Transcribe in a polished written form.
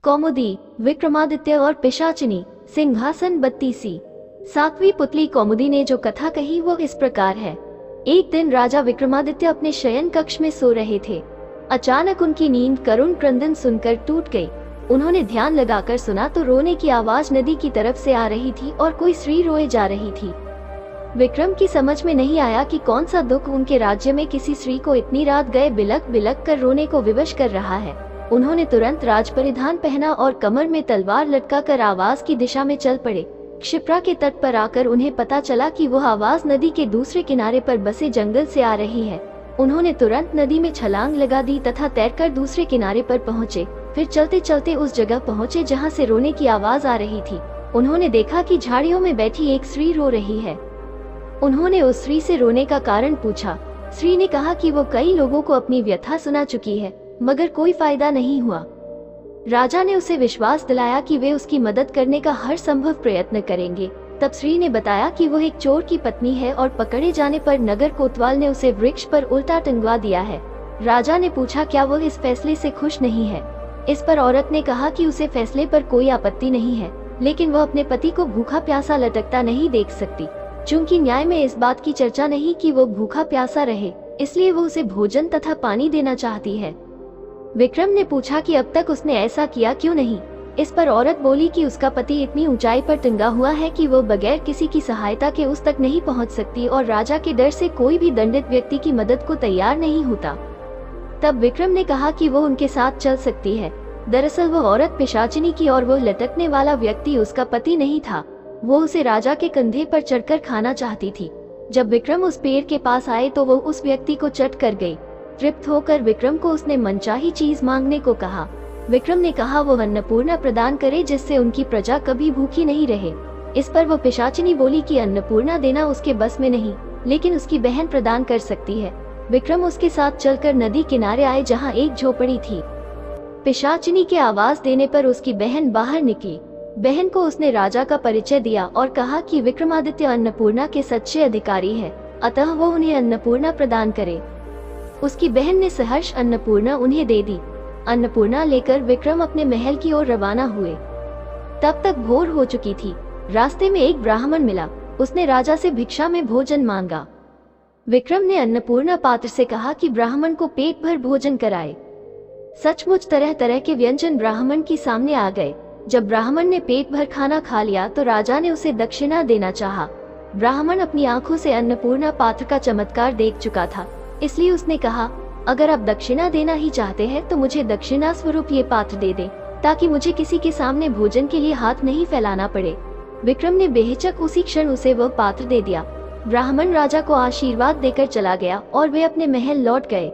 कौमुदी, विक्रमादित्य और पिशाचिनी, सिंहासन 32। सातवीं पुतली कौमुदी ने जो कथा कही वो इस प्रकार है। एक दिन राजा विक्रमादित्य अपने शयन कक्ष में सो रहे थे। अचानक उनकी नींद करुण क्रंदन सुनकर टूट गई। उन्होंने ध्यान लगाकर सुना तो रोने की आवाज नदी की तरफ से आ रही थी और कोई स्त्री रोए जा रही थी। विक्रम की समझ में नहीं आया कि कौन सा दुख उनके राज्य में किसी स्त्री को इतनी रात गए बिलक बिलक कर रोने को विवश कर रहा है। उन्होंने तुरंत राज परिधान पहना और कमर में तलवार लटकाकर आवाज की दिशा में चल पड़े। क्षिप्रा के तट पर आकर उन्हें पता चला कि वह आवाज नदी के दूसरे किनारे पर बसे जंगल से आ रही है। उन्होंने तुरंत नदी में छलांग लगा दी तथा तैरकर दूसरे किनारे पर पहुंचे। फिर चलते चलते उस जगह पहुंचे जहां से रोने की आवाज आ रही थी। उन्होंने देखा कि झाड़ियों में बैठी एक स्त्री रो रही है। उन्होंने उस स्त्री से रोने का कारण पूछा। स्त्री ने कहा कि वो कई लोगों को अपनी व्यथा सुना चुकी है, मगर कोई फायदा नहीं हुआ। राजा ने उसे विश्वास दिलाया कि वे उसकी मदद करने का हर संभव प्रयत्न करेंगे। तब स्त्री ने बताया कि वह एक चोर की पत्नी है और पकड़े जाने पर नगर कोतवाल ने उसे वृक्ष पर उल्टा टंगवा दिया है। राजा ने पूछा क्या वह इस फैसले से खुश नहीं है। इस पर औरत ने कहा कि उसे फैसले पर कोई आपत्ति नहीं है, लेकिन वह अपने पति को भूखा प्यासा लटकता नहीं देख सकती। चूंकि न्याय में इस बात की चर्चा नहीं कि वो भूखा प्यासा रहे, इसलिए वो उसे भोजन तथा पानी देना चाहती है। विक्रम ने पूछा कि अब तक उसने ऐसा किया क्यों नहीं। इस पर औरत बोली कि उसका पति इतनी ऊंचाई पर टंगा हुआ है कि वो बगैर किसी की सहायता के उस तक नहीं पहुंच सकती और राजा के डर से कोई भी दंडित व्यक्ति की मदद को तैयार नहीं होता। तब विक्रम ने कहा कि वो उनके साथ चल सकती है। दरअसल वह औरत पिशाचिनी की और वह लटकने वाला व्यक्ति उसका पति नहीं था। वो उसे राजा के कंधे पर चढ़कर खाना चाहती थी। जब विक्रम उस पेड़ के पास आए तो वो उस व्यक्ति को चट कर गई। तृप्त होकर विक्रम को उसने मनचाही चीज मांगने को कहा। विक्रम ने कहा वो अन्नपूर्णा प्रदान करे जिससे उनकी प्रजा कभी भूखी नहीं रहे। इस पर वो पिशाचिनी बोली कि अन्नपूर्णा देना उसके बस में नहीं, लेकिन उसकी बहन प्रदान कर सकती है। विक्रम उसके साथ चलकर नदी किनारे आए जहाँ एक झोपड़ी थी। पिशाचिनी के आवाज देने पर उसकी बहन बाहर निकली। बहन को उसने राजा का परिचय दिया और कहा कि विक्रमादित्य अन्नपूर्णा के सच्चे अधिकारी है, अतः वो उन्हें अन्नपूर्णा प्रदान करे। उसकी बहन ने सहर्ष अन्नपूर्णा उन्हें दे दी। अन्नपूर्णा लेकर विक्रम अपने महल की ओर रवाना हुए। तब तक भोर हो चुकी थी। रास्ते में एक ब्राह्मण मिला। उसने राजा से भिक्षा में भोजन मांगा। विक्रम ने अन्नपूर्णा पात्र से कहा कि ब्राह्मण को पेट भर भोजन कराए। सचमुच तरह तरह के व्यंजन ब्राह्मण के सामने आ गए। जब ब्राह्मण ने पेट भर खाना खा लिया तो राजा ने उसे दक्षिणा देना चाहा। ब्राह्मण अपनी आंखों से अन्नपूर्णा पात्र का चमत्कार देख चुका था, इसलिए उसने कहा अगर आप दक्षिणा देना ही चाहते हैं तो मुझे दक्षिणा स्वरूप ये पात्र दे दें, ताकि मुझे किसी के सामने भोजन के लिए हाथ नहीं फैलाना पड़े। विक्रम ने बेहिचक उसी क्षण उसे वह पात्र दे दिया। ब्राह्मण राजा को आशीर्वाद देकर चला गया और वे अपने महल लौट गए।